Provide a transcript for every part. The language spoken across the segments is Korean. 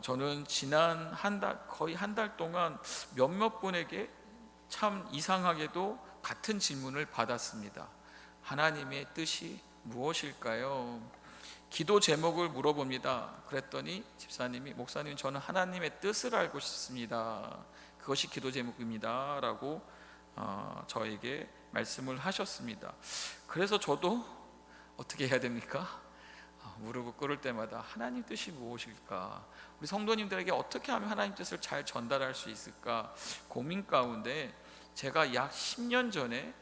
저는 지난 거의 한 달 동안 몇몇 분에게 참 이상하게도 같은 질문을 받았습니다. 하나님의 뜻이 무엇일까요? 기도 제목을 물어봅니다. 그랬더니 집사님이, 목사님, 저는 하나님의 뜻을 알고 싶습니다. 그것이 기도 제목입니다 라고 저에게 말씀을 하셨습니다. 그래서 저도 어떻게 해야 됩니까? 무릎을 꿇을 때마다 하나님 뜻이 무엇일까? 우리 성도님들에게 어떻게 하면 하나님 뜻을 잘 전달할 수 있을까 고민 가운데, 제가 약 10년 전에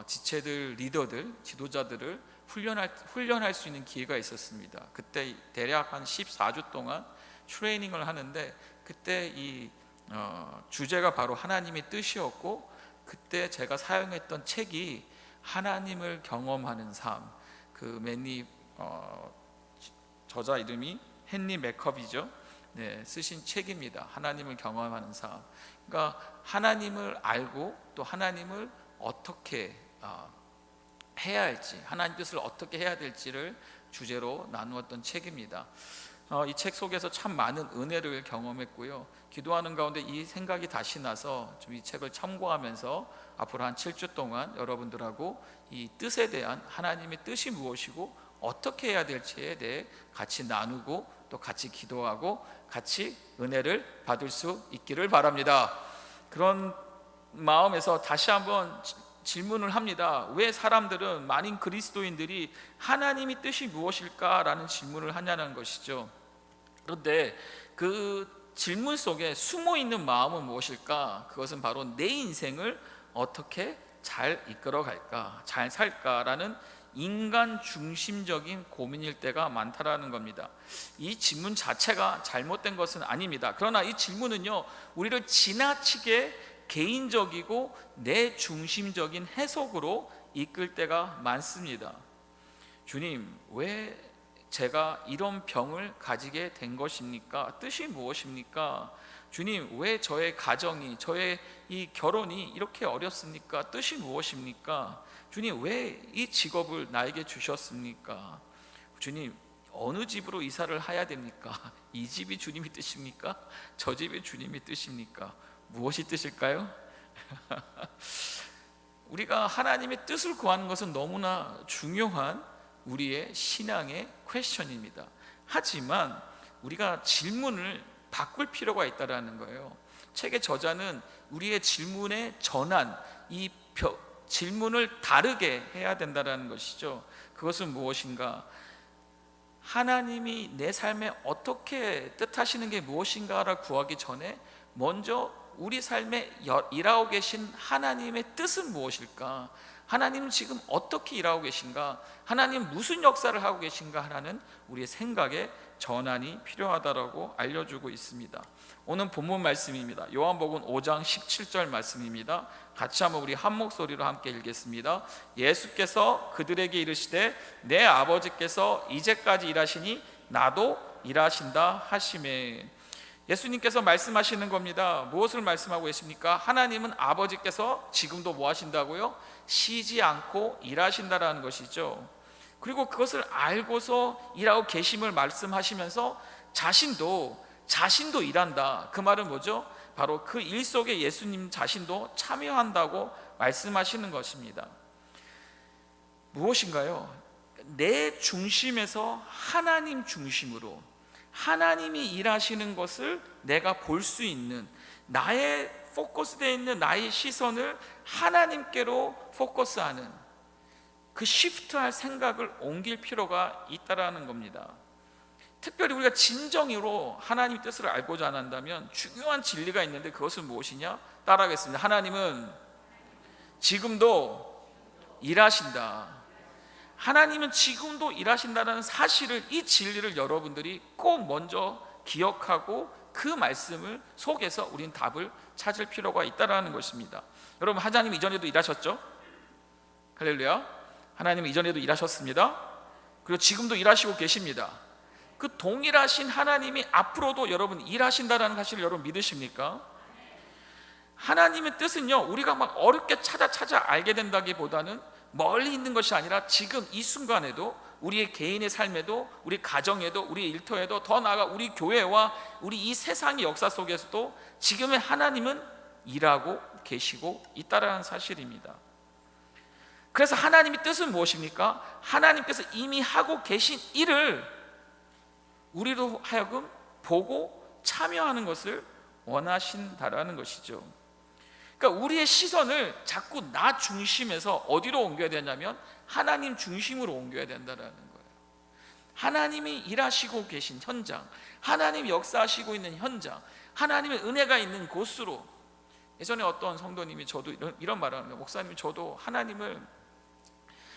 지체들, 리더들, 지도자들을 훈련할 수 있는 기회가 있었습니다. 그때 대략 한 14주 동안 트레이닝을 하는데, 그때 이 주제가 바로 하나님의 뜻이었고, 그때 제가 사용했던 책이 하나님을 경험하는 삶, 그 저자 이름이 헨리 맥컵이죠. 네, 쓰신 책입니다. 하나님을 경험하는 삶. 그러니까 하나님을 알고 또 하나님을 어떻게 해야 할지, 하나님 뜻을 어떻게 해야 될지를 주제로 나누었던 책입니다. 이 책 속에서 참 많은 은혜를 경험했고요. 기도하는 가운데 이 생각이 다시 나서 좀 이 책을 참고하면서 앞으로 한 7주 동안 여러분들하고 이 뜻에 대한, 하나님의 뜻이 무엇이고 어떻게 해야 될지에 대해 같이 나누고 또 같이 기도하고 같이 은혜를 받을 수 있기를 바랍니다. 그런 마음에서 다시 한번 질문을 합니다. 왜 사람들은, 많은 그리스도인들이 하나님의 뜻이 무엇일까라는 질문을 하냐는 것이죠. 그런데 그 질문 속에 숨어있는 마음은 무엇일까? 그것은 바로 내 인생을 어떻게 잘 이끌어갈까, 잘 살까라는 인간 중심적인 고민일 때가 많다라는 겁니다. 이 질문 자체가 잘못된 것은 아닙니다. 그러나 이 질문은요, 우리를 지나치게 개인적이고 내 중심적인 해석으로 이끌 때가 많습니다. 주님, 왜 제가 이런 병을 가지게 된 것입니까? 뜻이 무엇입니까? 주님, 왜 저의 가정이, 저의 이 결혼이 이렇게 어렵습니까? 뜻이 무엇입니까? 주님, 왜 이 직업을 나에게 주셨습니까? 주님, 어느 집으로 이사를 해야 됩니까? 이 집이 주님의 뜻입니까? 저 집이 주님의 뜻입니까? 무엇이 뜻일까요? 우리가 하나님의 뜻을 구하는 것은 너무나 중요한 우리의 신앙의 퀘스천입니다. 하지만 우리가 질문을 바꿀 필요가 있다는 거예요. 책의 저자는 우리의 질문의 전환, 이 질문을 다르게 해야 된다는 것이죠. 그것은 무엇인가? 하나님이 내 삶에 어떻게 뜻하시는 게 무엇인가를 구하기 전에 먼저 우리 삶에 일하고 계신 하나님의 뜻은 무엇일까? 하나님은 지금 어떻게 일하고 계신가? 하나님 무슨 역사를 하고 계신가 하는 우리의 생각의 전환이 필요하다라고 알려주고 있습니다. 오늘 본문 말씀입니다. 요한복음 5장 17절 말씀입니다. 같이 한번 우리 한 목소리로 함께 읽겠습니다. 예수께서 그들에게 이르시되 내 아버지께서 이제까지 일하시니 나도 일하신다 하시매. 예수님께서 말씀하시는 겁니다. 무엇을 말씀하고 계십니까? 하나님은 아버지께서 지금도 뭐 하신다고요? 쉬지 않고 일하신다라는 것이죠. 그리고 그것을 알고서 일하고 계심을 말씀하시면서 자신도 일한다. 그 말은 뭐죠? 바로 그 일 속에 예수님 자신도 참여한다고 말씀하시는 것입니다. 무엇인가요? 내 중심에서 하나님 중심으로, 하나님이 일하시는 것을 내가 볼 수 있는, 나의 포커스되어 있는 나의 시선을 하나님께로 포커스하는, 그 시프트할 생각을 옮길 필요가 있다라는 겁니다. 특별히 우리가 진정으로 하나님의 뜻을 알고자 한다면 중요한 진리가 있는데, 그것은 무엇이냐? 따라하겠습니다. 하나님은 지금도 일하신다. 하나님은 지금도 일하신다는 사실을, 이 진리를 여러분들이 꼭 먼저 기억하고 그 말씀을 속에서 우린 답을 찾을 필요가 있다는 것입니다. 여러분, 하나님 이전에도 일하셨죠? 할렐루야. 하나님 이전에도 일하셨습니다. 그리고 지금도 일하시고 계십니다. 그 동일하신 하나님이 앞으로도 여러분 일하신다는 사실을 여러분 믿으십니까? 하나님의 뜻은요, 우리가 막 어렵게 찾아 알게 된다기보다는 멀리 있는 것이 아니라 지금 이 순간에도 우리의 개인의 삶에도, 우리 가정에도, 우리 일터에도, 더 나아가 우리 교회와 우리 이 세상의 역사 속에서도 지금의 하나님은 일하고 계시고 있다라는 사실입니다. 그래서 하나님의 뜻은 무엇입니까? 하나님께서 이미 하고 계신 일을 우리로 하여금 보고 참여하는 것을 원하신다라는 것이죠. 그러니까 우리의 시선을 자꾸 나 중심에서 어디로 옮겨야 되냐면 하나님 중심으로 옮겨야 된다는 거예요. 하나님이 일하시고 계신 현장, 하나님이 역사하시고 있는 현장, 하나님의 은혜가 있는 곳으로. 예전에 어떤 성도님이 저도 이런 말을 합니다. 목사님, 저도 하나님을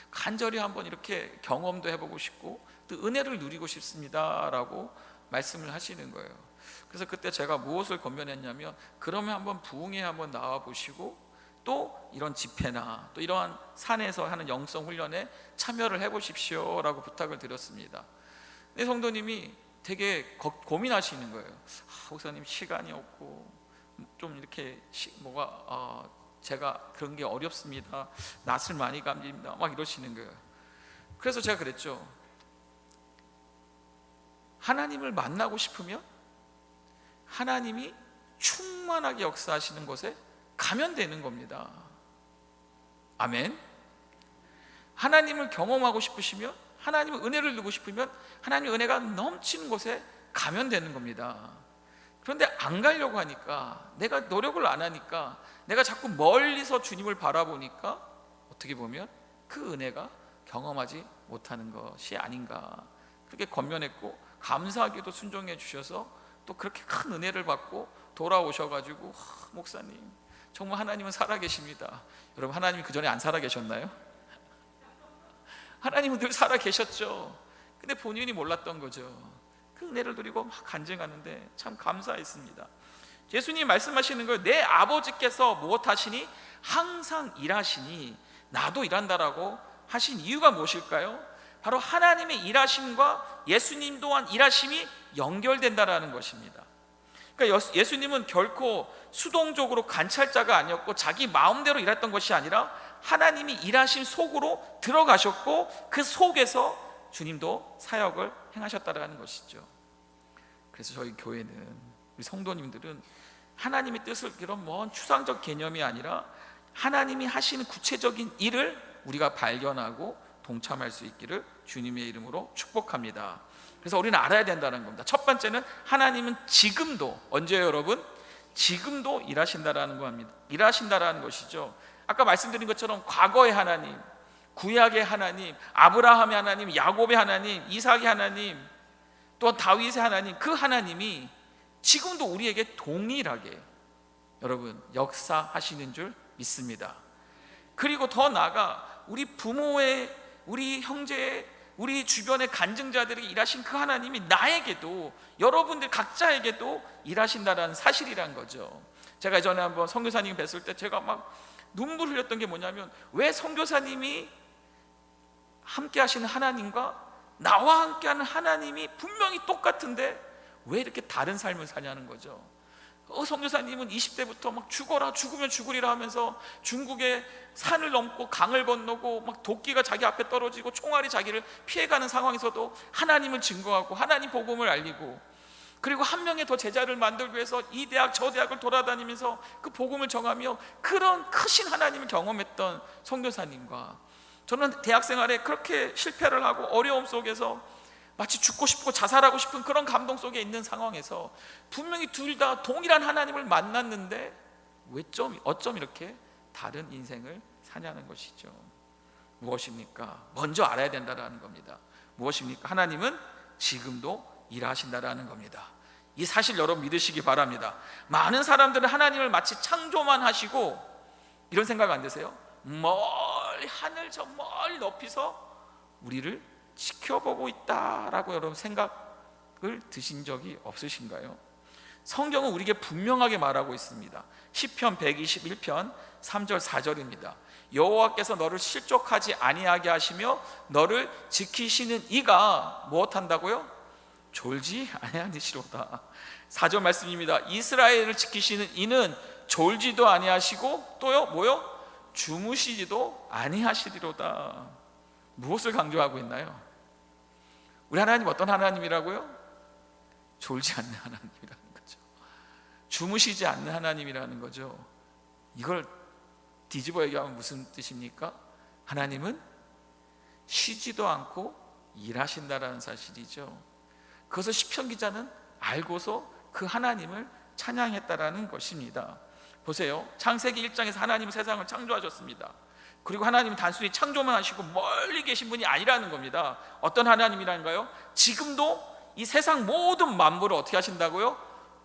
간절히 한번 이렇게 경험도 해보고 싶고 또 은혜를 누리고 싶습니다 라고 말씀을 하시는 거예요. 그래서 그때 제가 무엇을 권면했냐면, 그러면 한번 부흥회 한번 나와 보시고 또 이런 집회나 또 이러한 산에서 하는 영성 훈련에 참여를 해보십시오 라고 부탁을 드렸습니다. 근데 성도님이 되게 고민하시는 거예요. 목사님, 시간이 없고 좀 이렇게 제가 그런 게 어렵습니다. 낯을 많이 감깁니다. 막 이러시는 거예요. 그래서 제가 그랬죠. 하나님을 만나고 싶으면 하나님이 충만하게 역사하시는 곳에 가면 되는 겁니다. 아멘. 하나님을 경험하고 싶으시면, 하나님의 은혜를 누리고 싶으면 하나님의 은혜가 넘치는 곳에 가면 되는 겁니다. 그런데 안 가려고 하니까, 내가 노력을 안 하니까, 내가 자꾸 멀리서 주님을 바라보니까 어떻게 보면 그 은혜가 경험하지 못하는 것이 아닌가, 그렇게 권면했고, 감사하게도 순종해 주셔서 또 그렇게 큰 은혜를 받고 돌아오셔가지고, 목사님 정말 하나님은 살아계십니다. 여러분, 하나님이 그 전에 안 살아계셨나요? 하나님은 늘 살아계셨죠. 근데 본인이 몰랐던 거죠. 그 은혜를 누리고 막 간증하는데 참 감사했습니다. 예수님이 말씀하시는 거예요. 내 아버지께서 무엇하시니? 항상 일하시니 나도 일한다라고 하신 이유가 무엇일까요? 바로 하나님의 일하심과 예수님 또한 일하심이 연결된다라는 것입니다. 그러니까 예수님은 결코 수동적으로 관찰자가 아니었고 자기 마음대로 일했던 것이 아니라 하나님이 일하심 속으로 들어가셨고 그 속에서 주님도 사역을 행하셨다라는 것이죠. 그래서 저희 교회는, 우리 성도님들은 하나님의 뜻을 이런 먼 추상적 개념이 아니라 하나님이 하시는 구체적인 일을 우리가 발견하고 동참할 수 있기를 주님의 이름으로 축복합니다. 그래서 우리는 알아야 된다는 겁니다. 첫 번째는 하나님은 지금도, 언제요 여러분? 지금도 일하신다라는 겁니다. 일하신다라는 것이죠. 아까 말씀드린 것처럼 과거의 하나님, 구약의 하나님, 아브라함의 하나님, 야곱의 하나님, 이삭의 하나님, 또 다윗의 하나님, 그 하나님이 지금도 우리에게 동일하게 여러분 역사하시는 줄 믿습니다. 그리고 더 나아가 우리 부모의, 우리 형제의, 우리 주변의 간증자들에게 일하신 그 하나님이 나에게도, 여러분들 각자에게도 일하신다라는 사실이란 거죠. 제가 예전에 한번 선교사님 뵀을 때 제가 막 눈물 흘렸던 게 뭐냐면, 왜 선교사님이 함께 하시는 하나님과 나와 함께 하는 하나님이 분명히 똑같은데 왜 이렇게 다른 삶을 사냐는 거죠. 선교사님은 20대부터 막 죽어라, 죽으면 죽으리라 하면서 중국의 산을 넘고 강을 건너고 막 도끼가 자기 앞에 떨어지고 총알이 자기를 피해가는 상황에서도 하나님을 증거하고 하나님 복음을 알리고, 그리고 한 명의 더 제자를 만들기 위해서 이 대학 저 대학을 돌아다니면서 그 복음을 정하며 그런 크신 하나님을 경험했던 선교사님과, 저는 대학 생활에 그렇게 실패를 하고 어려움 속에서 마치 죽고 싶고 자살하고 싶은 그런 감동 속에 있는 상황에서 분명히 둘 다 동일한 하나님을 만났는데 어쩜 이렇게 다른 인생을 사냐는 것이죠. 무엇입니까? 먼저 알아야 된다는 겁니다. 무엇입니까? 하나님은 지금도 일하신다라는 겁니다. 이 사실 여러분 믿으시기 바랍니다. 많은 사람들은 하나님을 마치 창조만 하시고, 이런 생각 안 드세요? 멀리 하늘 저 멀리 높이서 우리를 지켜보고 있다라고 여러분 생각을 드신 적이 없으신가요? 성경은 우리에게 분명하게 말하고 있습니다. 시편 121편 3절 4절입니다. 여호와께서 너를 실족하지 아니하게 하시며 너를 지키시는 이가 무엇한다고요? 졸지 아니하시로다. 4절 말씀입니다. 이스라엘을 지키시는 이는 졸지도 아니하시고 또요 뭐요? 주무시지도 아니하시리로다. 무엇을 강조하고 있나요? 우리 하나님 어떤 하나님이라고요? 졸지 않는 하나님이라는 거죠. 주무시지 않는 하나님이라는 거죠. 이걸 뒤집어 얘기하면 무슨 뜻입니까? 하나님은 쉬지도 않고 일하신다라는 사실이죠. 그것을 시편 기자는 알고서 그 하나님을 찬양했다라는 것입니다. 보세요. 창세기 1장에서 하나님은 세상을 창조하셨습니다. 그리고 하나님은 단순히 창조만 하시고 멀리 계신 분이 아니라는 겁니다. 어떤 하나님이란가요? 지금도 이 세상 모든 만물을 어떻게 하신다고요?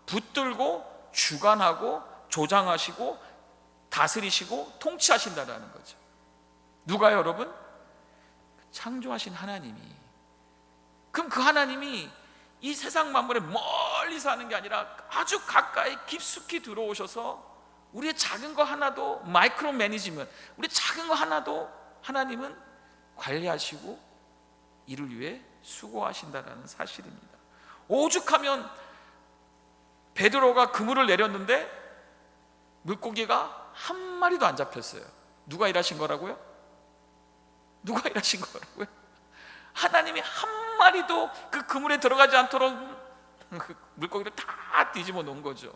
붙들고 주관하고 조장하시고 다스리시고 통치하신다라는 거죠. 누가요, 여러분? 창조하신 하나님이. 그럼 그 하나님이 이 세상 만물에 멀리서 하는 게 아니라 아주 가까이 깊숙이 들어오셔서 우리의 작은 거 하나도 마이크로 매니지먼트, 우리 작은 거 하나도 하나님은 관리하시고 이를 위해 수고하신다는 사실입니다. 오죽하면 베드로가 그물을 내렸는데 물고기가 한 마리도 안 잡혔어요. 누가 일하신 거라고요? 누가 일하신 거라고요? 하나님이 한 마리도 그 그물에 들어가지 않도록 물고기를 다 뒤집어 놓은 거죠.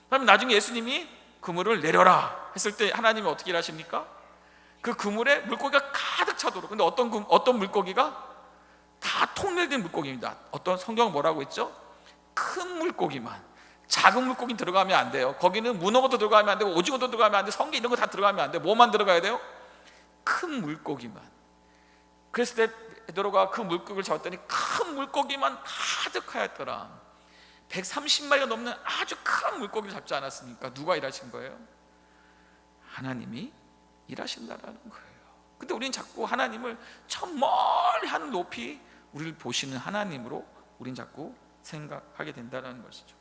그러면 나중에 예수님이 그물을 내려라 했을 때 하나님이 어떻게 일하십니까? 그 그물에 물고기가 가득 차도록. 근데 어떤 물고기가? 다 통밀된 물고기입니다. 어떤 성경은 뭐라고 했죠? 큰 물고기만. 작은 물고기는 들어가면 안 돼요. 거기는 문어도 들어가면 안 되고 오징어도 들어가면 안 돼. 성게 이런 거 다 들어가면 안 돼. 뭐만 들어가야 돼요? 큰 물고기만. 그랬을 때 베드로가 그 물고기를 잡았더니 큰 물고기만 가득하였더라. 130마리가 넘는 아주 큰 물고기를 잡지 않았습니까? 누가 일하신 거예요? 하나님이 일하신다라는 거예요. 근데 우리는 자꾸 하나님을 저 멀리 하는 높이 우리를 보시는 하나님으로 우리는 자꾸 생각하게 된다는 것이죠.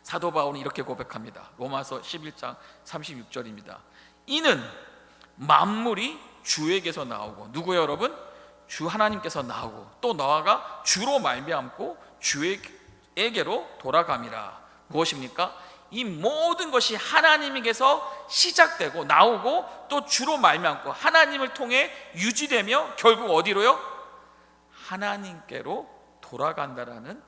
사도 바울은 이렇게 고백합니다. 로마서 11장 36절입니다. 이는 만물이 주에게서 나오고, 누구요 여러분? 주 하나님께서 나오고 또 너아가 주로 말미암고 주에게로 돌아감이라. 무엇입니까? 이 모든 것이 하나님에게서 시작되고 나오고 또 주로 말미암고 하나님을 통해 유지되며 결국 어디로요? 하나님께로 돌아간다라는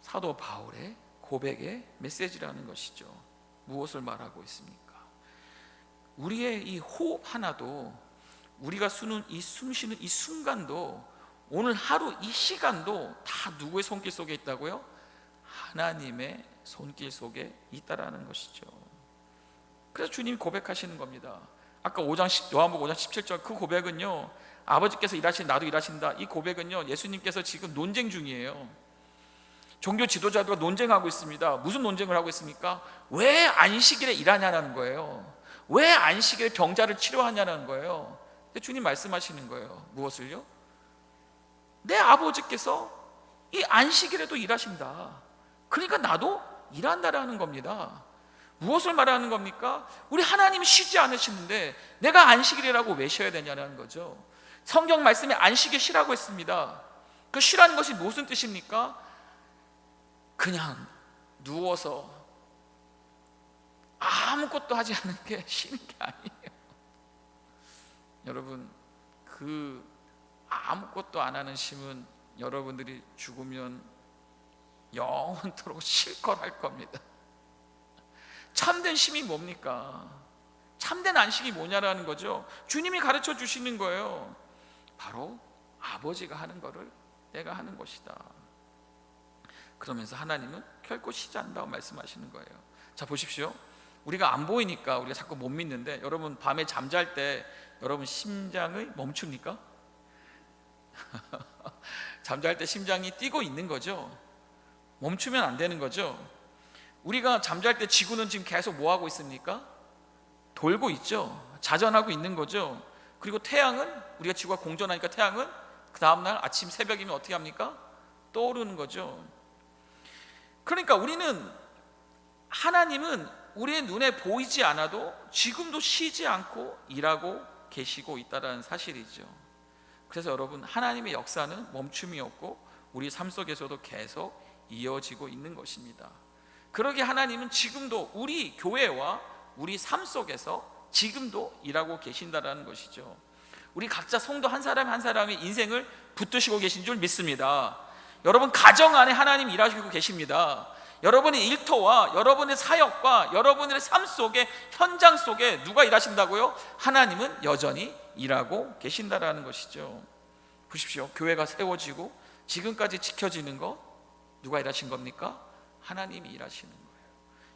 사도 바울의 고백의 메시지라는 것이죠. 무엇을 말하고 있습니까? 우리의 이 호흡 하나도, 우리가 숨쉬는 이 순간도, 오늘 하루 이 시간도 다 누구의 손길 속에 있다고요? 하나님의 손길 속에 있다라는 것이죠. 그래서 주님이 고백하시는 겁니다. 아까 요한복음 5장 17절 그 고백은요, 아버지께서 일하신 나도 일하신다, 이 고백은요 예수님께서 지금 논쟁 중이에요. 종교 지도자들과 논쟁하고 있습니다. 무슨 논쟁을 하고 있습니까? 왜 안식일에 일하냐는 거예요. 왜 안식일에 병자를 치료하냐는 거예요. 근데 주님 말씀하시는 거예요. 무엇을요? 내 아버지께서 이 안식일에도 일하신다. 그러니까 나도 일한다라는 겁니다. 무엇을 말하는 겁니까? 우리 하나님이 쉬지 않으시는데 내가 안식일이라고 왜 쉬어야 되냐는 거죠. 성경 말씀에 안식일 쉬라고 했습니다. 그 쉬라는 것이 무슨 뜻입니까? 그냥 누워서 아무것도 하지 않는 게 쉬는 게 아니에요. 여러분, 그 아무것도 안 하는 쉼은 여러분들이 죽으면 영원토록 실컷 할 겁니다. 참된 쉼이 뭡니까? 참된 안식이 뭐냐라는 거죠. 주님이 가르쳐 주시는 거예요. 바로 아버지가 하는 거를 내가 하는 것이다. 그러면서 하나님은 결코 쉬지 않는다고 말씀하시는 거예요. 자, 보십시오. 우리가 안 보이니까 우리가 자꾸 못 믿는데, 여러분 밤에 잠잘 때 여러분 심장을 멈춥니까? 잠잘 때 심장이 뛰고 있는 거죠. 멈추면 안 되는 거죠. 우리가 잠잘 때 지구는 지금 계속 뭐 하고 있습니까? 돌고 있죠. 자전하고 있는 거죠. 그리고 태양은, 우리가 지구가 공전하니까 태양은 그 다음날 아침 새벽이면 어떻게 합니까? 떠오르는 거죠. 그러니까 하나님은 우리의 눈에 보이지 않아도 지금도 쉬지 않고 일하고 계시고 있다는 사실이죠. 그래서 여러분, 하나님의 역사는 멈춤이 없고 우리 삶 속에서도 계속 이어지고 있는 것입니다. 그러기에 하나님은 지금도 우리 교회와 우리 삶 속에서 지금도 일하고 계신다는 것이죠. 우리 각자 성도 한 사람 한 사람의 인생을 붙드시고 계신 줄 믿습니다. 여러분 가정 안에 하나님 일하시고 계십니다. 여러분의 일터와 여러분의 사역과 여러분의 삶 속에, 현장 속에 누가 일하신다고요? 하나님은 여전히 일하고 계신다라는 것이죠. 보십시오. 교회가 세워지고 지금까지 지켜지는 것 누가 일하신 겁니까? 하나님이 일하시는 거예요.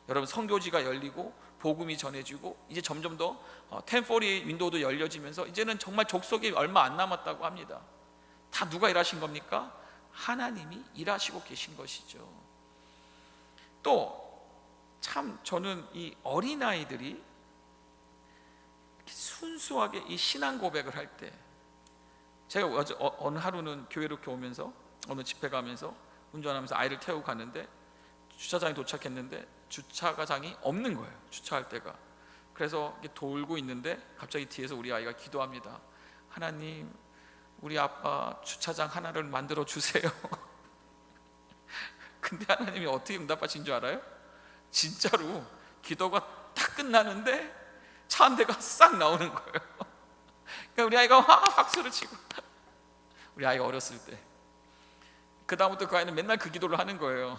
여러분 선교지가 열리고 복음이 전해지고 이제 점점 더 1040 윈도우도 열려지면서 이제는 정말 족속이 얼마 안 남았다고 합니다. 다 누가 일하신 겁니까? 하나님이 일하시고 계신 것이죠. 또 참 저는 이 어린아이들이 순수하게 이 신앙 고백을 할 때, 제가 어느 하루는 교회로 이렇게 오면서 어느 집회 가면서 운전하면서 아이를 태우고 갔는데 주차장에 도착했는데 주차장이 없는 거예요. 주차할 데가. 그래서 돌고 있는데 갑자기 뒤에서 우리 아이가 기도합니다. 하나님, 우리 아빠 주차장 하나를 만들어 주세요. 근데 하나님이 어떻게 응답하신 줄 알아요? 진짜로 기도가 딱 끝나는데 차 한 대가 싹 나오는 거예요. 그러니까 우리 아이가 막 박수를 치고, 우리 아이가 어렸을 때, 그 다음부터 그 아이는 맨날 그 기도를 하는 거예요.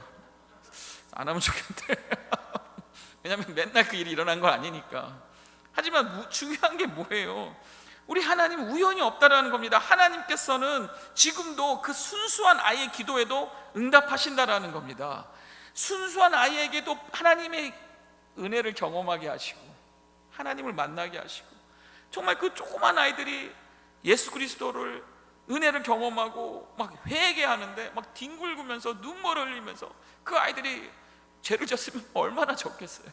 안 하면 좋겠대. 왜냐하면 맨날 그 일이 일어난 건 아니니까. 하지만 중요한 게 뭐예요? 우리 하나님은 우연이 없다라는 겁니다. 하나님께서는 지금도 그 순수한 아이의 기도에도 응답하신다라는 겁니다. 순수한 아이에게도 하나님의 은혜를 경험하게 하시고 하나님을 만나게 하시고, 정말 그 조그만 아이들이 예수 그리스도를 은혜를 경험하고 막 회개하는데 막 뒹굴면서 눈물을 흘리면서, 그 아이들이 죄를 졌으면 얼마나 졌겠어요.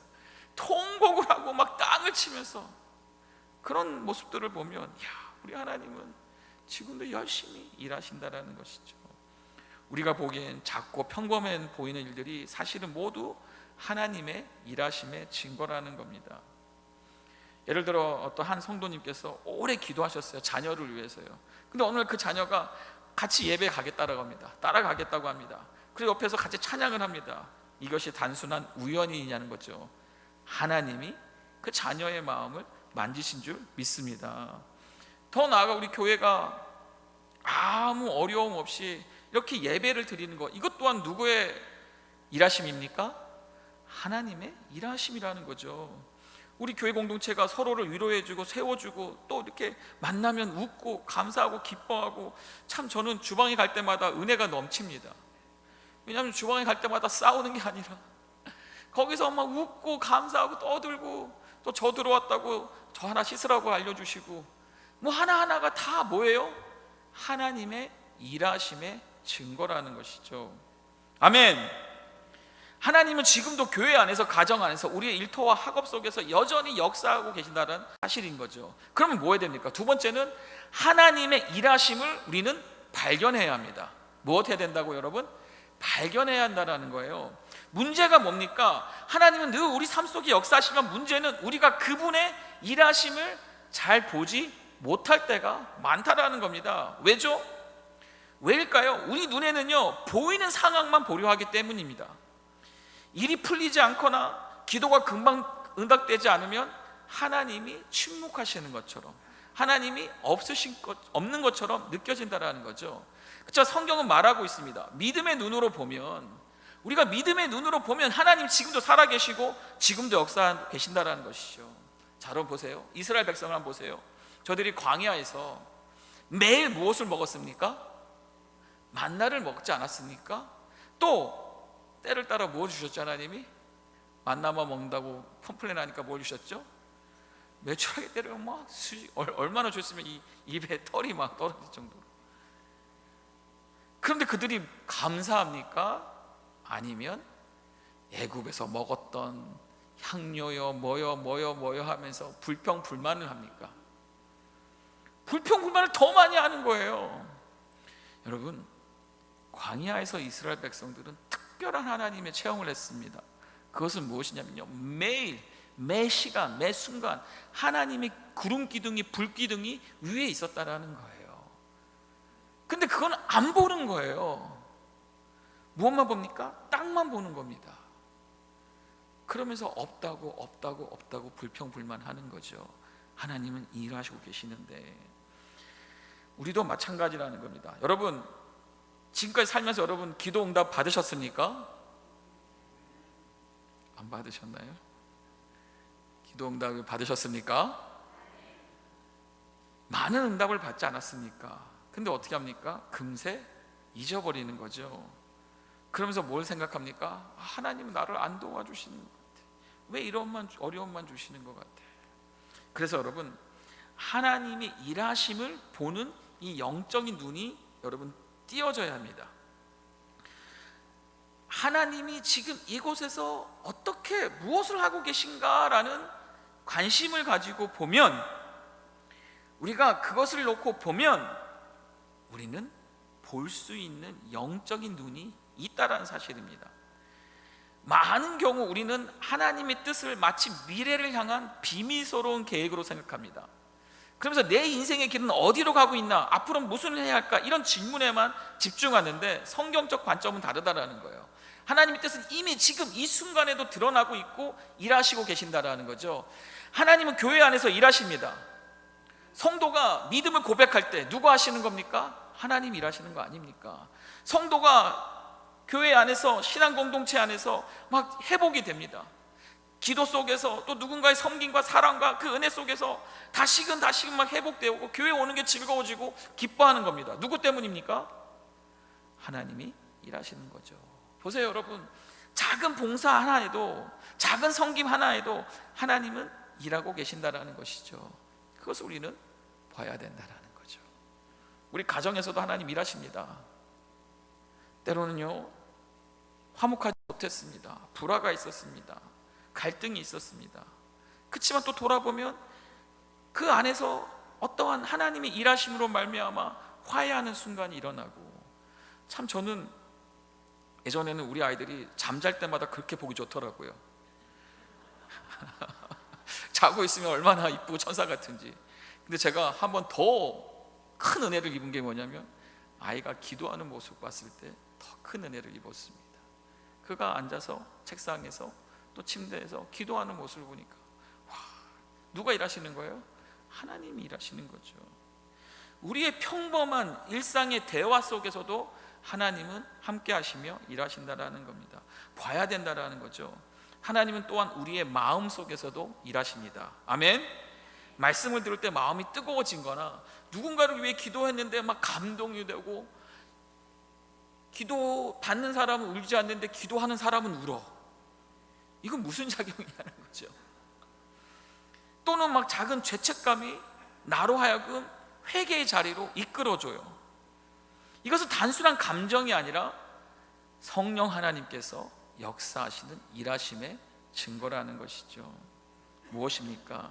통곡을 하고 막 땅을 치면서 그런 모습들을 보면, 야, 우리 하나님은 지금도 열심히 일하신다라는 것이죠. 우리가 보기엔 작고 평범해 보이는 일들이 사실은 모두 하나님의 일하심의 증거라는 겁니다. 예를 들어 어떤 한 성도님께서 오래 기도하셨어요. 자녀를 위해서요. 근데 오늘 그 자녀가 같이 예배에 가겠다고 합니다. 따라가겠다고 합니다. 그리고 옆에서 같이 찬양을 합니다. 이것이 단순한 우연이냐는 거죠. 하나님이 그 자녀의 마음을 만지신 줄 믿습니다. 더 나아가 우리 교회가 아무 어려움 없이 이렇게 예배를 드리는 것, 이것 또한 누구의 일하심입니까? 하나님의 일하심이라는 거죠. 우리 교회 공동체가 서로를 위로해주고 세워주고 또 이렇게 만나면 웃고 감사하고 기뻐하고, 참 저는 주방에 갈 때마다 은혜가 넘칩니다. 왜냐하면 주방에 갈 때마다 싸우는 게 아니라 거기서 막 웃고 감사하고 떠들고, 또 저 들어왔다고 저 하나 씻으라고 알려주시고, 뭐 하나하나가 다 뭐예요? 하나님의 일하심의 증거라는 것이죠. 아멘. 하나님은 지금도 교회 안에서, 가정 안에서, 우리의 일터와 학업 속에서 여전히 역사하고 계신다는 사실인 거죠. 그러면 뭐 해야 됩니까? 두 번째는 하나님의 일하심을 우리는 발견해야 합니다. 무엇 해야 된다고 여러분? 발견해야 한다는 거예요. 문제가 뭡니까? 하나님은 늘 우리 삶 속에 역사하시면, 문제는 우리가 그분의 일하심을 잘 보지 못할 때가 많다라는 겁니다. 왜죠? 왜일까요? 우리 눈에는요, 보이는 상황만 보려 하기 때문입니다. 일이 풀리지 않거나 기도가 금방 응답되지 않으면 하나님이 침묵하시는 것처럼, 하나님이 없는 것처럼 느껴진다라는 거죠. 그렇죠? 성경은 말하고 있습니다. 믿음의 눈으로 보면, 우리가 믿음의 눈으로 보면 하나님 지금도 살아계시고 지금도 역사하고 계신다라는 것이죠. 자, 여러분 보세요. 이스라엘 백성을 한번 보세요. 저들이 광야에서 매일 무엇을 먹었습니까? 만나를 먹지 않았습니까? 또 때를 따라 뭐 주셨죠? 하나님이 만나만 먹는다고 컴플레인 하니까 뭐 주셨죠? 매출하게 때려 막 얼마나 줬으면 이 입에 털이 막 떨어질 정도로. 그런데 그들이 감사합니까? 아니면 애굽에서 먹었던 향료요 뭐요 하면서 불평불만을 합니까? 불평불만을 더 많이 하는 거예요. 여러분, 광야에서 이스라엘 백성들은 특별한 하나님의 체험을 했습니다. 그것은 무엇이냐면요, 매 시간 매 순간 하나님의 구름 기둥이, 불 기둥이 위에 있었다라는 거예요. 근데 그건 안 보는 거예요. 무엇만 봅니까? 땅만 보는 겁니다. 그러면서 없다고 불평불만하는 거죠. 하나님은 일하시고 계시는데, 우리도 마찬가지라는 겁니다. 여러분, 지금까지 살면서 여러분 기도 응답 받으셨습니까? 안 받으셨나요? 기도 응답을 받으셨습니까? 많은 응답을 받지 않았습니까? 근데 어떻게 합니까? 금세 잊어버리는 거죠. 그러면서 뭘 생각합니까? 하나님은 나를 안 도와주시는 것 같아. 왜 이런 어려움만 주시는 것 같아. 그래서 여러분, 하나님이 일하심을 보는 이 영적인 눈이 여러분 띄어져야 합니다. 하나님이 지금 이곳에서 어떻게 무엇을 하고 계신가라는 관심을 가지고 보면, 우리가 그것을 놓고 보면 우리는 볼 수 있는 영적인 눈이 있다라는 사실입니다. 많은 경우 우리는 하나님의 뜻을 마치 미래를 향한 비밀스러운 계획으로 생각합니다. 그러면서 내 인생의 길은 어디로 가고 있나, 앞으로 무슨 일 해야 할까, 이런 질문에만 집중하는데 성경적 관점은 다르다라는 거예요. 하나님의 뜻은 이미 지금 이 순간에도 드러나고 있고 일하시고 계신다라는 거죠. 하나님은 교회 안에서 일하십니다. 성도가 믿음을 고백할 때 누가 하시는 겁니까? 하나님 일하시는 거 아닙니까? 성도가 교회 안에서, 신앙 공동체 안에서 막 회복이 됩니다. 기도 속에서, 또 누군가의 섬김과 사랑과 그 은혜 속에서 다시금 막 회복되고 교회 오는 게 즐거워지고 기뻐하는 겁니다. 누구 때문입니까? 하나님이 일하시는 거죠. 보세요 여러분, 작은 봉사 하나에도, 작은 섬김 하나에도 하나님은 일하고 계신다라는 것이죠. 그것을 우리는 봐야 된다라는 거죠. 우리 가정에서도 하나님 일하십니다. 때로는요 화목하지 못했습니다. 불화가 있었습니다. 갈등이 있었습니다. 그렇지만 또 돌아보면 그 안에서 어떠한 하나님의 일하심으로 말미암아 화해하는 순간이 일어나고, 참 저는 예전에는 우리 아이들이 잠잘 때마다 그렇게 보기 좋더라고요. 자고 있으면 얼마나 이쁘고 천사 같은지. 근데 제가 한 번 더 큰 은혜를 입은 게 뭐냐면, 아이가 기도하는 모습 봤을 때 더 큰 은혜를 입었습니다. 그가 앉아서 책상에서 또 침대에서 기도하는 모습을 보니까, 와, 누가 일하시는 거예요? 하나님이 일하시는 거죠. 우리의 평범한 일상의 대화 속에서도 하나님은 함께 하시며 일하신다라는 겁니다. 봐야 된다라는 거죠. 하나님은 또한 우리의 마음 속에서도 일하십니다. 아멘. 말씀을 들을 때 마음이 뜨거워진 거나, 누군가를 위해 기도했는데 막 감동이 되고, 기도 받는 사람은 울지 않는데 기도하는 사람은 울어. 이건 무슨 작용이냐는 거죠. 또는 막 작은 죄책감이 나로 하여금 회개의 자리로 이끌어줘요. 이것은 단순한 감정이 아니라 성령 하나님께서 역사하시는 일하심의 증거라는 것이죠. 무엇입니까?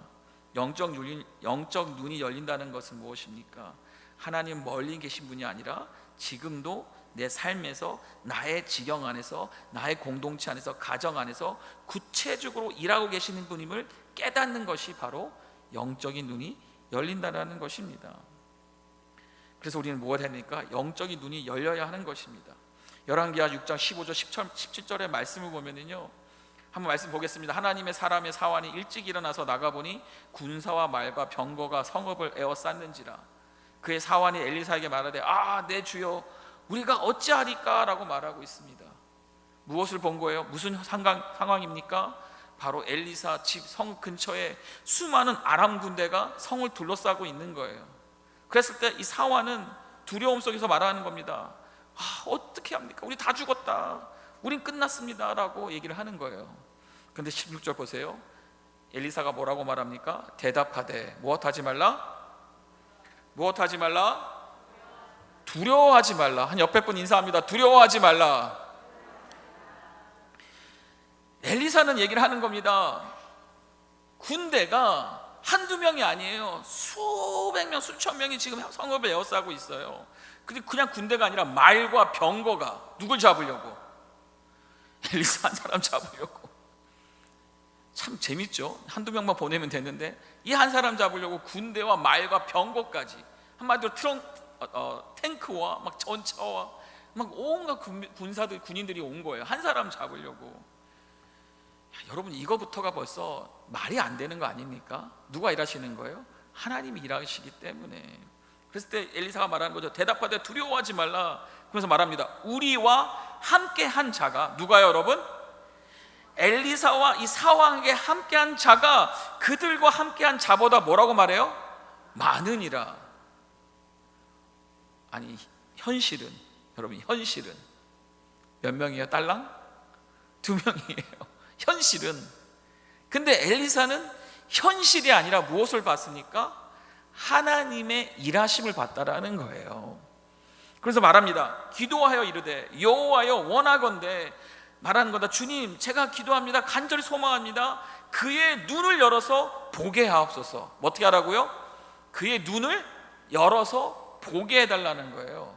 영적 눈이 열린다는 것은 무엇입니까? 하나님 멀리 계신 분이 아니라 지금도 내 삶에서, 나의 지경 안에서, 나의 공동체 안에서, 가정 안에서 구체적으로 일하고 계시는 분임을 깨닫는 것이 바로 영적인 눈이 열린다는 것입니다. 그래서 우리는 무엇을 해야 합니까? 영적인 눈이 열려야 하는 것입니다. 열왕기하 6장 15절 17절의 말씀을 보면은요, 한번 말씀 보겠습니다. 하나님의 사람의 사환이 일찍 일어나서 나가보니 군사와 말과 병거가 성읍을 에워쌌는지라. 그의 사환이 엘리사에게 말하되, 아, 내 주여, 우리가 어찌하리까? 라고 말하고 있습니다. 무엇을 본 거예요? 무슨 상황입니까? 바로 엘리사 집 성 근처에 수많은 아람 군대가 성을 둘러싸고 있는 거예요. 그랬을 때 이 사환은 두려움 속에서 말하는 겁니다. 아, 어떻게 합니까? 우리 다 죽었다. 우린 끝났습니다. 라고 얘기를 하는 거예요. 그런데 16절 보세요. 엘리사가 뭐라고 말합니까? 대답하되, 무엇하지 말라? 무엇하지 말라? 두려워하지 말라. 한 옆에 분 인사합니다. 두려워하지 말라. 엘리사는 얘기를 하는 겁니다. 군대가 한두 명이 아니에요. 수백 명, 수천 명이 지금 성읍을 에워싸고 있어요. 근데 그냥 군대가 아니라 말과 병거가 누굴 잡으려고? 엘리사 한 사람 잡으려고. 참 재밌죠. 한두 명만 보내면 되는데 이 한 사람 잡으려고 군대와 말과 병거까지, 한마디로 탱크와 막 전차와 막 온갖 군인들이 온 거예요. 한 사람 잡으려고. 야, 여러분, 이거부터가 벌써 말이 안 되는 거 아닙니까? 누가 일하시는 거예요? 하나님이 일하시기 때문에. 그랬을 때 엘리사가 말하는 거죠. 대답하되 두려워하지 말라. 그러면서 말합니다. 우리와 함께한 자가 누가요, 여러분? 엘리사와 이 사왕에게 함께한 자가 그들과 함께한 자보다 뭐라고 말해요? 많으니라. 아니, 현실은, 여러분, 현실은 몇 명이에요? 딸랑? 2명이에요. 현실은. 근데 엘리사는 현실이 아니라 무엇을 봤습니까? 하나님의 일하심을 봤다라는 거예요. 그래서 말합니다. 기도하여 이르되 여호와여 원하건대, 말하는 거다. 주님, 제가 기도합니다. 간절히 소망합니다. 그의 눈을 열어서 보게 하옵소서. 뭐 어떻게 하라고요? 그의 눈을 열어서 보게 해달라는 거예요.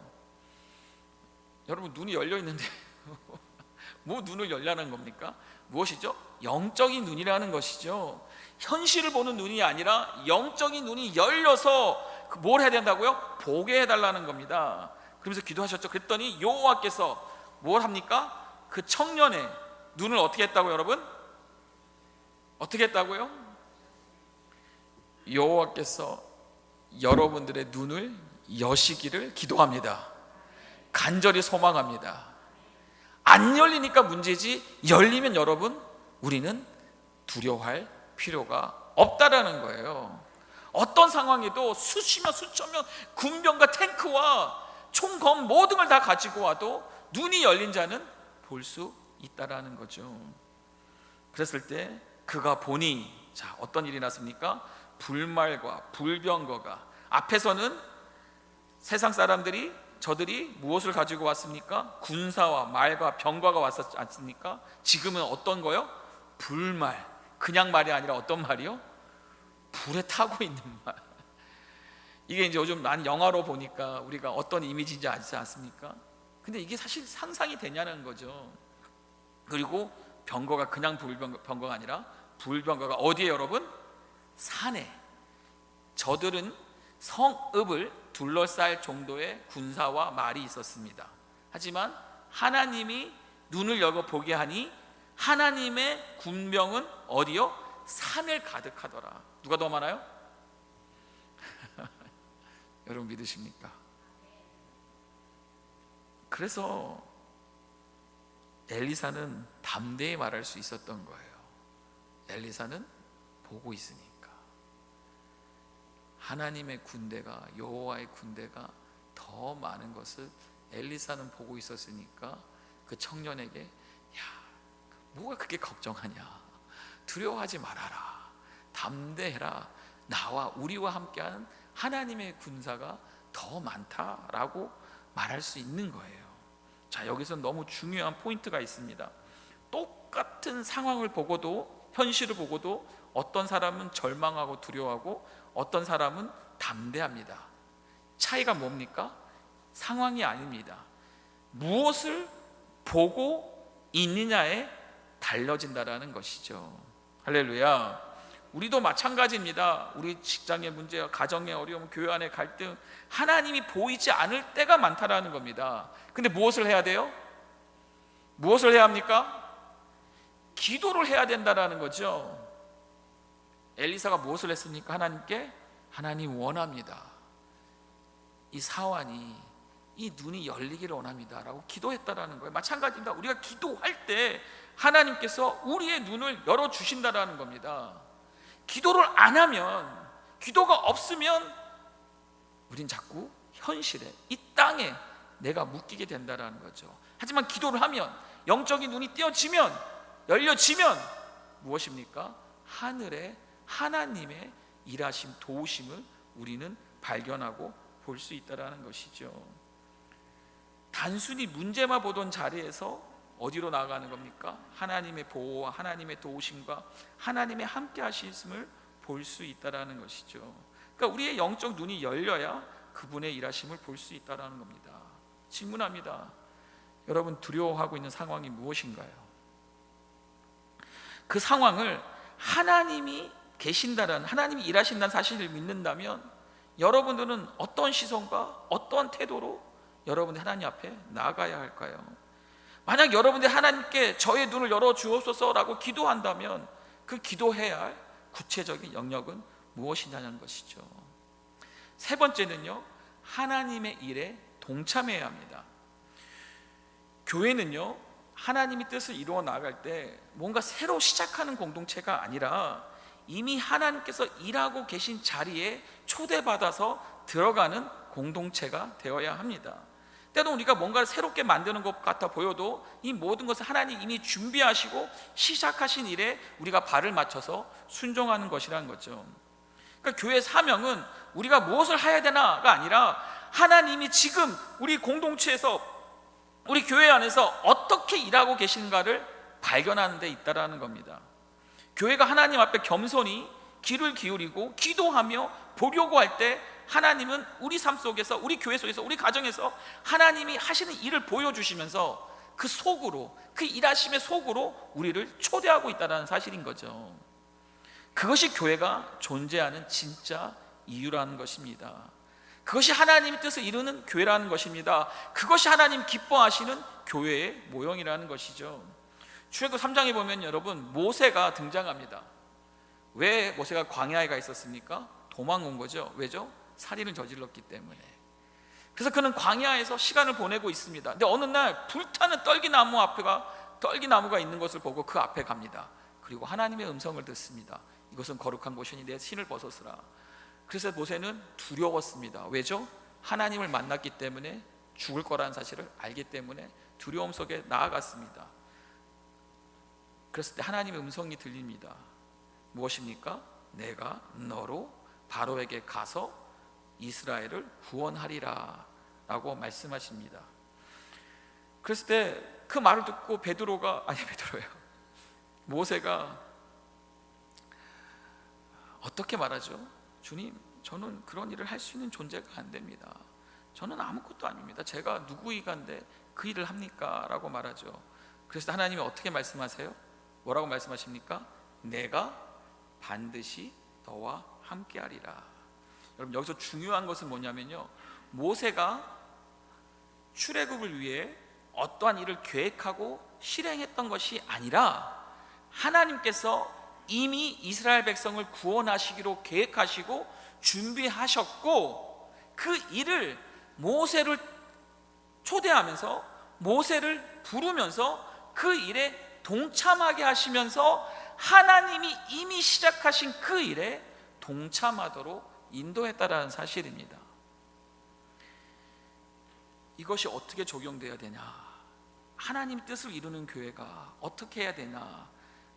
여러분, 눈이 열려 있는데 뭐 눈을 열라는 겁니까? 무엇이죠? 영적인 눈이라는 것이죠. 현실을 보는 눈이 아니라 영적인 눈이 열려서 뭘 해야 된다고요? 보게 해달라는 겁니다. 그러면서 기도하셨죠. 그랬더니 여호와께서 뭘 합니까? 그 청년의 눈을 어떻게 했다고요, 여러분? 어떻게 했다고요? 여호와께서 여러분들의 눈을 여시기를 기도합니다. 간절히 소망합니다. 안 열리니까 문제지, 열리면 여러분, 우리는 두려워할 필요가 없다라는 거예요. 어떤 상황에도 수십명 수천명 군병과 탱크와 총검 모든 걸 다 가지고 와도 눈이 열린 자는 볼 수 있다라는 거죠. 그랬을 때 그가 보니, 자, 어떤 일이 났습니까? 불말과 불병거가, 앞에서는 세상 사람들이, 저들이 무엇을 가지고 왔습니까? 군사와 말과 병거가 왔었지 않습니까? 지금은 어떤 거요? 불말. 그냥 말이 아니라 어떤 말이요? 불에 타고 있는 말. 이게 이제 요즘 많이 영화로 보니까 우리가 어떤 이미지인지 알지 않습니까? 근데 이게 사실 상상이 되냐는 거죠. 그리고 병거가 그냥 불병거가 아니라 불병거가 어디에, 여러분? 산에. 저들은 성읍을 둘러쌀 정도의 군사와 말이 있었습니다. 하지만 하나님이 눈을 열고 보게 하니 하나님의 군병은 어디요? 산을 가득하더라. 누가 더 많아요? 여러분 믿으십니까? 그래서 엘리사는 담대히 말할 수 있었던 거예요. 엘리사는 보고 있으니까. 하나님의 군대가, 여호와의 군대가 더 많은 것을 엘리사는 보고 있었으니까 그 청년에게, 야, 뭐가 그렇게 걱정하냐, 두려워하지 말아라, 담대해라, 나와 우리와 함께하는 하나님의 군사가 더 많다라고 말할 수 있는 거예요. 자, 여기서 너무 중요한 포인트가 있습니다. 똑같은 상황을 보고도, 현실을 보고도 어떤 사람은 절망하고 두려워하고 어떤 사람은 담대합니다. 차이가 뭡니까? 상황이 아닙니다. 무엇을 보고 있느냐에 달려진다라는 것이죠. 할렐루야. 우리도 마찬가지입니다. 우리 직장의 문제, 가정의 어려움, 교회 안의 갈등, 하나님이 보이지 않을 때가 많다라는 겁니다. 근데 무엇을 해야 돼요? 무엇을 해야 합니까? 기도를 해야 된다라는 거죠. 엘리사가 무엇을 했습니까? 하나님께, 하나님 원합니다. 이 사환이, 이 눈이 열리기를 원합니다 라고 기도했다라는 거예요. 마찬가지입니다. 우리가 기도할 때 하나님께서 우리의 눈을 열어주신다라는 겁니다. 기도를 안 하면, 기도가 없으면 우린 자꾸 현실에, 이 땅에 내가 묶이게 된다라는 거죠. 하지만 기도를 하면, 영적인 눈이 띄어지면, 열려지면 무엇입니까? 하늘에 하나님의 일하심, 도우심을 우리는 발견하고 볼 수 있다라는 것이죠. 단순히 문제만 보던 자리에서 어디로 나아가는 겁니까? 하나님의 보호와 하나님의 도우심과 하나님의 함께 하심을 볼 수 있다라는 것이죠. 그러니까 우리의 영적 눈이 열려야 그분의 일하심을 볼 수 있다라는 겁니다. 질문합니다. 여러분, 두려워하고 있는 상황이 무엇인가요? 그 상황을 하나님이 계신다라는, 하나님이 일하신다는 사실을 믿는다면 여러분들은 어떤 시선과 어떠한 태도로 여러분이 하나님 앞에 나아가야 할까요? 만약 여러분들이 하나님께 저의 눈을 열어주옵소서라고 기도한다면 그 기도해야 할 구체적인 영역은 무엇이냐는 것이죠. 세 번째는요, 하나님의 일에 동참해야 합니다. 교회는요, 하나님의 뜻을 이루어 나갈 때 뭔가 새로 시작하는 공동체가 아니라 이미 하나님께서 일하고 계신 자리에 초대받아서 들어가는 공동체가 되어야 합니다. 때로 우리가 뭔가를 새롭게 만드는 것 같아 보여도 이 모든 것을 하나님 이미 준비하시고 시작하신 일에 우리가 발을 맞춰서 순종하는 것이라는 거죠. 그러니까 교회의 사명은 우리가 무엇을 해야 되나가 아니라 하나님이 지금 우리 공동체에서, 우리 교회 안에서 어떻게 일하고 계신가를 발견하는 데 있다라는 겁니다. 교회가 하나님 앞에 겸손히 귀를 기울이고 기도하며 보려고 할 때 하나님은 우리 삶 속에서, 우리 교회 속에서, 우리 가정에서 하나님이 하시는 일을 보여주시면서 그 속으로, 그 일하심의 속으로 우리를 초대하고 있다는 사실인 거죠. 그것이 교회가 존재하는 진짜 이유라는 것입니다. 그것이 하나님의 뜻을 이루는 교회라는 것입니다. 그것이 하나님 기뻐하시는 교회의 모형이라는 것이죠. 출애굽 3장에 보면 여러분, 모세가 등장합니다. 왜 모세가 광야에 가 있었습니까? 도망온 거죠. 왜죠? 살인을 저질렀기 때문에. 그래서 그는 광야에서 시간을 보내고 있습니다. 근데 어느 날 불타는 떨기나무가 있는 것을 보고 그 앞에 갑니다. 그리고 하나님의 음성을 듣습니다. 이것은 거룩한 곳이니 내 신을 벗었으라. 그래서 모세는 두려웠습니다. 왜죠? 하나님을 만났기 때문에, 죽을 거라는 사실을 알기 때문에 두려움 속에 나아갔습니다. 그랬을 때 하나님의 음성이 들립니다. 무엇입니까? 내가 너로 바로에게 가서 이스라엘을 구원하리라 라고 말씀하십니다. 그랬을 때 그 말을 듣고 모세가 어떻게 말하죠? 주님, 저는 그런 일을 할 수 있는 존재가 안 됩니다. 저는 아무것도 아닙니다. 제가 누구이간데 그 일을 합니까? 라고 말하죠. 그래서 하나님이 어떻게 말씀하세요? 뭐라고 말씀하십니까? 내가 반드시 너와 함께하리라. 여러분, 여기서 중요한 것은 뭐냐면요, 모세가 출애굽을 위해 어떠한 일을 계획하고 실행했던 것이 아니라 하나님께서 이미 이스라엘 백성을 구원하시기로 계획하시고 준비하셨고, 그 일을 모세를 초대하면서 모세를 부르면서 그 일에 동참하게 하시면서 하나님이 이미 시작하신 그 일에 동참하도록 인도했다라는 사실입니다. 이것이 어떻게 적용되어야 되냐? 하나님 뜻을 이루는 교회가 어떻게 해야 되나?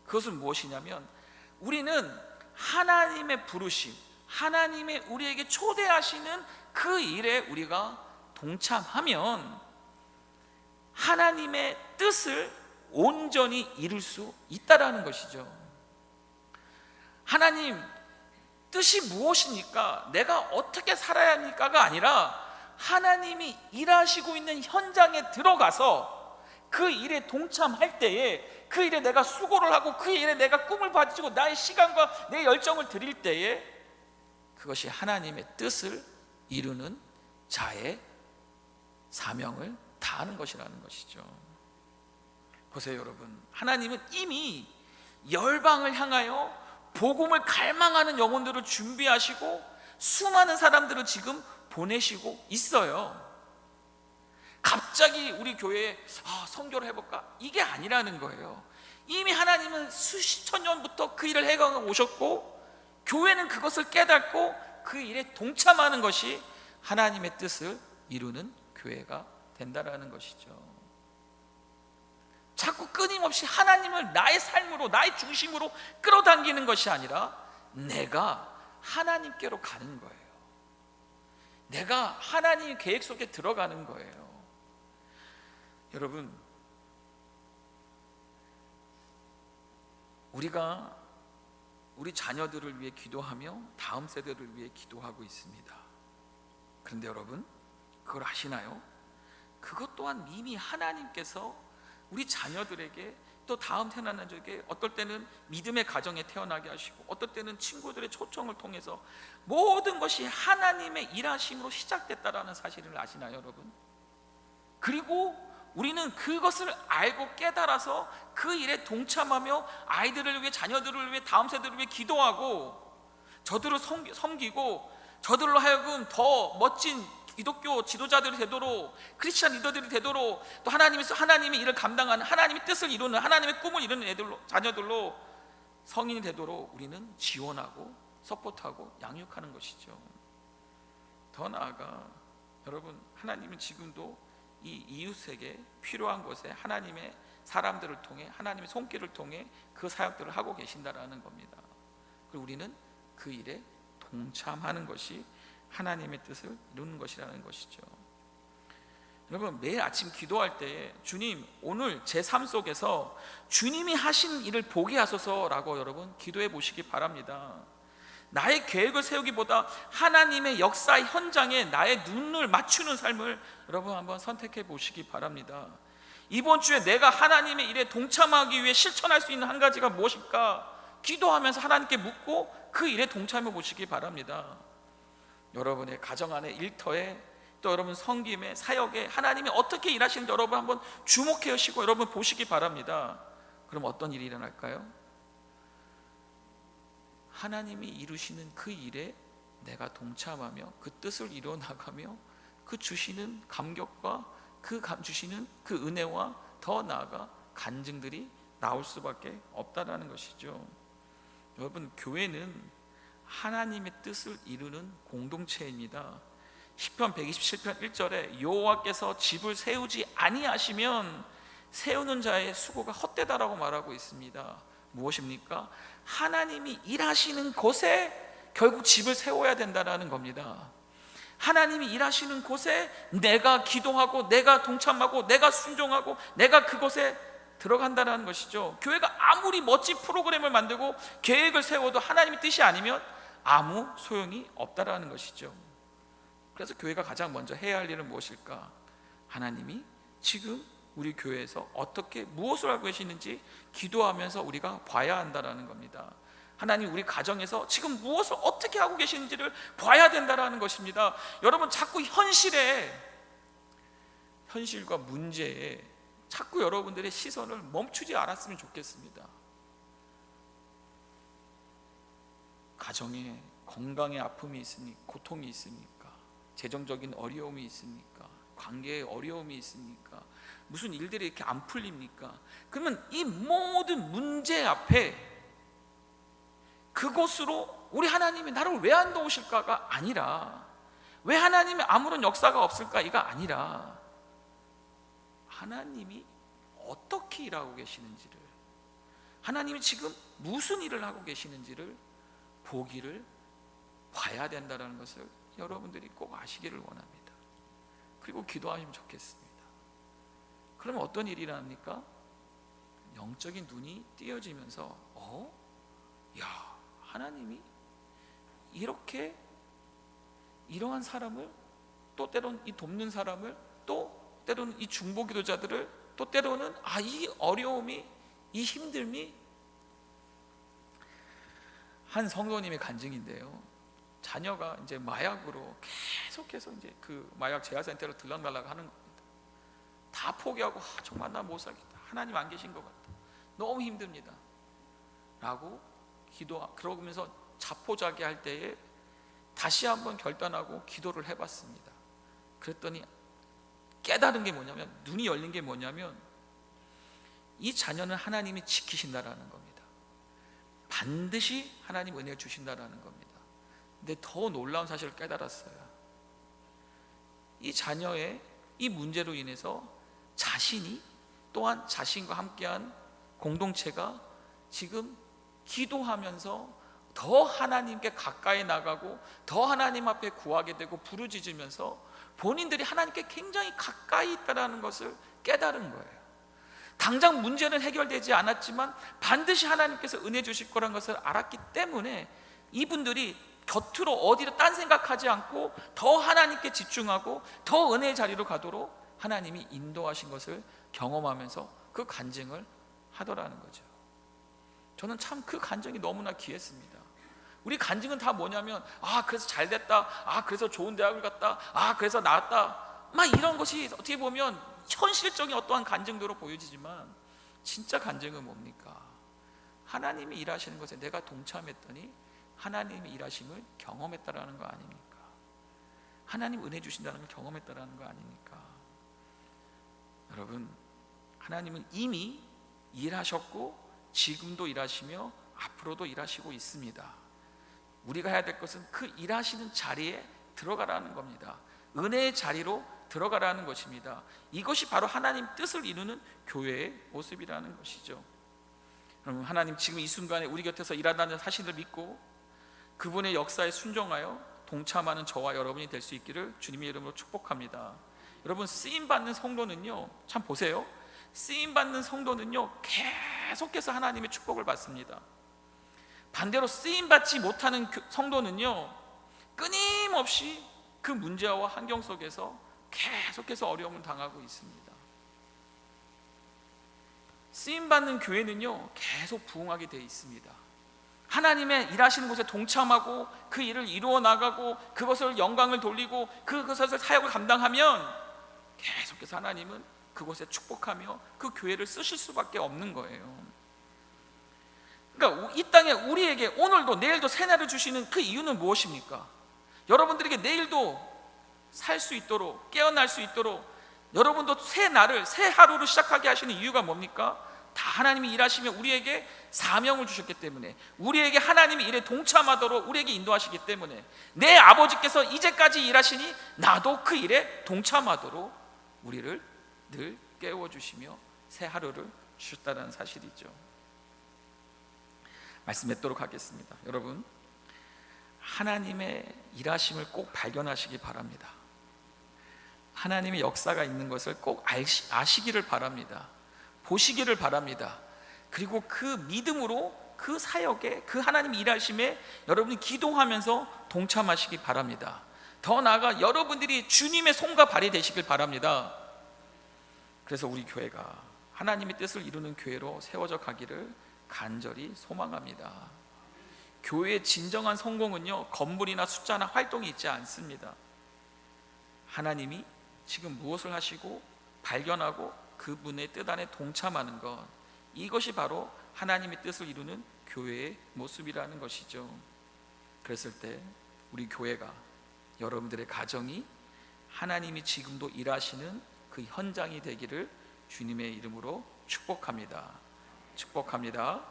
그것은 무엇이냐면, 우리는 하나님의 부르심, 하나님의 우리에게 초대하시는 그 일에 우리가 동참하면 하나님의 뜻을 온전히 이룰 수 있다라는 것이죠. 하나님 뜻이 무엇입니까? 내가 어떻게 살아야 합니까가 아니라 하나님이 일하시고 있는 현장에 들어가서 그 일에 동참할 때에, 그 일에 내가 수고를 하고 그 일에 내가 꿈을 가지고 나의 시간과 내 열정을 드릴 때에 그것이 하나님의 뜻을 이루는 자의 사명을 다하는 것이라는 것이죠. 보세요 여러분, 하나님은 이미 열방을 향하여 복음을 갈망하는 영혼들을 준비하시고 수많은 사람들을 지금 보내시고 있어요. 갑자기 우리 교회에 선교를 해볼까? 이게 아니라는 거예요. 이미 하나님은 수천 년부터 그 일을 해가고 오셨고, 교회는 그것을 깨닫고 그 일에 동참하는 것이 하나님의 뜻을 이루는 교회가 된다라는 것이죠. 자꾸 끊임없이 하나님을 나의 삶으로, 나의 중심으로 끌어당기는 것이 아니라 내가 하나님께로 가는 거예요. 내가 하나님의 계획 속에 들어가는 거예요. 여러분, 우리가 우리 자녀들을 위해 기도하며 다음 세대를 위해 기도하고 있습니다. 그런데 여러분, 그걸 아시나요? 그것 또한 이미 하나님께서 우리 자녀들에게, 또 다음 태어나는 자에게, 어떨 때는 믿음의 가정에 태어나게 하시고 어떨 때는 친구들의 초청을 통해서 모든 것이 하나님의 일하심으로 시작됐다라는 사실을 아시나요 여러분? 그리고 우리는 그것을 알고 깨달아서 그 일에 동참하며 아이들을 위해, 자녀들을 위해, 다음 세대를 위해 기도하고 저들을 섬기고 저들로 하여금 더 멋진 기독교 지도자들이 되도록, 크리스찬 리더들이 되도록, 또 하나님의 일을 감당하는, 하나님의 뜻을 이루는, 하나님의 꿈을 이루는 자녀들로 성인이 되도록 우리는 지원하고 서포트하고 양육하는 것이죠. 더 나아가 여러분, 하나님은 지금도 이 이웃에게 필요한 곳에 하나님의 사람들을 통해, 하나님의 손길을 통해 그 사역들을 하고 계신다라는 겁니다. 그리고 우리는 그 일에 동참하는 것이 하나님의 뜻을 이루는 것이라는 것이죠. 여러분, 매일 아침 기도할 때 주님, 오늘 제 삶 속에서 주님이 하신 일을 보게 하소서라고 여러분 기도해 보시기 바랍니다. 나의 계획을 세우기보다 하나님의 역사 현장에 나의 눈을 맞추는 삶을 여러분 한번 선택해 보시기 바랍니다. 이번 주에 내가 하나님의 일에 동참하기 위해 실천할 수 있는 한 가지가 무엇일까? 기도하면서 하나님께 묻고 그 일에 동참해 보시기 바랍니다. 여러분의 가정 안에, 일터에, 또 여러분 섬김에, 사역에 하나님이 어떻게 일하시는지 여러분 한번 주목해 보시고 여러분 보시기 바랍니다. 그럼 어떤 일이 일어날까요? 하나님이 이루시는 그 일에 내가 동참하며 그 뜻을 이루어 나가며 그 주시는 감격과 그 주시는 그 은혜와 더 나아가 간증들이 나올 수밖에 없다라는 것이죠. 여러분, 교회는 하나님의 뜻을 이루는 공동체입니다. 시편 127편 1절에 여호와께서 집을 세우지 아니하시면 세우는 자의 수고가 헛되다라고 말하고 있습니다. 무엇입니까? 하나님이 일하시는 곳에 결국 집을 세워야 된다는 겁니다. 하나님이 일하시는 곳에 내가 기도하고 내가 동참하고 내가 순종하고 내가 그곳에 들어간다는 것이죠. 교회가 아무리 멋진 프로그램을 만들고 계획을 세워도 하나님의 뜻이 아니면 아무 소용이 없다라는 것이죠. 그래서 교회가 가장 먼저 해야 할 일은 무엇일까? 하나님이 지금 우리 교회에서 어떻게 무엇을 하고 계시는지 기도하면서 우리가 봐야 한다는 겁니다. 하나님, 우리 가정에서 지금 무엇을 어떻게 하고 계시는지를 봐야 된다는 것입니다. 여러분, 자꾸 현실과 문제에 자꾸 여러분들의 시선을 멈추지 않았으면 좋겠습니다. 가정에 건강의 아픔이 있으니까, 고통이 있으니까, 재정적인 어려움이 있으니까, 관계에 어려움이 있으니까, 무슨 일들이 이렇게 안 풀립니까? 그러면 이 모든 문제 앞에 그곳으로 우리 하나님이 나를 왜 안 도우실까가 아니라, 왜 하나님이 아무런 역사가 없을까 이가 아니라, 하나님이 어떻게 일하고 계시는지를, 하나님이 지금 무슨 일을 하고 계시는지를 보기를 봐야 된다는 것을 여러분들이 꼭 아시기를 원합니다. 그리고 기도하시면 좋겠습니다. 그러면 어떤 일이 일어납니까? 영적인 눈이 띄어지면서 야, 하나님이 이렇게 이러한 사람을, 또 때로는 이 돕는 사람을, 또 때로는 이 중보기도자들을, 또 때로는 이 어려움이, 이 힘듦이, 한 성도님의 간증인데요. 자녀가 이제 마약으로 계속해서 이제 그 마약 재활센터로 들락날락 하는 겁니다. 다 포기하고 정말 나 못 살겠다, 하나님 안 계신 것 같다, 너무 힘듭니다 라고 그러면서 자포자기 할 때에 다시 한번 결단하고 기도를 해봤습니다. 그랬더니 깨달은 게 뭐냐면, 눈이 열린 게 뭐냐면, 이 자녀는 하나님이 지키신다라는 겁니다. 반드시 하나님 은혜를 주신다라는 겁니다. 근데 더 놀라운 사실을 깨달았어요. 이 자녀의 이 문제로 인해서 자신이, 또한 자신과 함께한 공동체가 지금 기도하면서 더 하나님께 가까이 나가고 더 하나님 앞에 구하게 되고 부르짖으면서 본인들이 하나님께 굉장히 가까이 있다는 것을 깨달은 거예요. 당장 문제는 해결되지 않았지만 반드시 하나님께서 은혜 주실 거라는 것을 알았기 때문에 이분들이 곁으로 어디로 딴 생각하지 않고 더 하나님께 집중하고 더 은혜의 자리로 가도록 하나님이 인도하신 것을 경험하면서 그 간증을 하더라는 거죠. 저는 참 그 간증이 너무나 귀했습니다. 우리 간증은 다 뭐냐면, 그래서 잘 됐다, 그래서 좋은 대학을 갔다, 그래서 나왔다, 막 이런 것이 어떻게 보면 현실적인 어떠한 간증으로 보여지지만, 진짜 간증은 뭡니까? 하나님이 일하시는 것에 내가 동참했더니 하나님의 일하심을 경험했다라는 거 아닙니까? 하나님 은혜 주신다는 걸 경험했다라는 거 아닙니까? 여러분, 하나님은 이미 일하셨고 지금도 일하시며 앞으로도 일하시고 있습니다. 우리가 해야 될 것은 그 일하시는 자리에 들어가라는 겁니다. 은혜의 자리로 들어가라는 것입니다. 이것이 바로 하나님 뜻을 이루는 교회의 모습이라는 것이죠. 여러분, 하나님 지금 이 순간에 우리 곁에서 일하다는 사실을 믿고 그분의 역사에 순종하여 동참하는 저와 여러분이 될 수 있기를 주님의 이름으로 축복합니다. 여러분, 쓰임받는 성도는요, 참 보세요, 쓰임받는 성도는요 계속해서 하나님의 축복을 받습니다. 반대로 쓰임받지 못하는 성도는요 끊임없이 그 문제와 환경 속에서 계속해서 어려움을 당하고 있습니다. 쓰임받는 교회는요 계속 부흥하게 되어 있습니다. 하나님의 일하시는 곳에 동참하고 그 일을 이루어 나가고 그것을 영광을 돌리고 그것을 사역을 감당하면 계속해서 하나님은 그곳에 축복하며 그 교회를 쓰실 수밖에 없는 거예요. 그러니까 이 땅에 우리에게 오늘도 내일도 새날을 주시는 그 이유는 무엇입니까? 여러분들에게 내일도 살 수 있도록, 깨어날 수 있도록 여러분도 새 날을, 새 하루를 시작하게 하시는 이유가 뭡니까? 다 하나님이 일하시며 우리에게 사명을 주셨기 때문에, 우리에게 하나님이 일에 동참하도록 우리에게 인도하시기 때문에, 내 아버지께서 이제까지 일하시니 나도 그 일에 동참하도록 우리를 늘 깨워주시며 새 하루를 주셨다는 사실이죠. 말씀 맺도록 하겠습니다. 여러분, 하나님의 일하심을 꼭 발견하시기 바랍니다. 하나님의 역사가 있는 것을 꼭 아시기를 바랍니다. 보시기를 바랍니다. 그리고 그 믿음으로 그 사역에, 그 하나님 일하심에 여러분이 기도하면서 동참하시기 바랍니다. 더 나아가 여러분들이 주님의 손과 발이 되시길 바랍니다. 그래서 우리 교회가 하나님의 뜻을 이루는 교회로 세워져 가기를 간절히 소망합니다. 교회의 진정한 성공은요 건물이나 숫자나 활동이 있지 않습니다. 하나님이 지금 무엇을 하시고 발견하고 그분의 뜻 안에 동참하는 것, 이것이 바로 하나님의 뜻을 이루는 교회의 모습이라는 것이죠. 그랬을 때 우리 교회가, 여러분들의 가정이 하나님이 지금도 일하시는 그 현장이 되기를 주님의 이름으로 축복합니다. 축복합니다.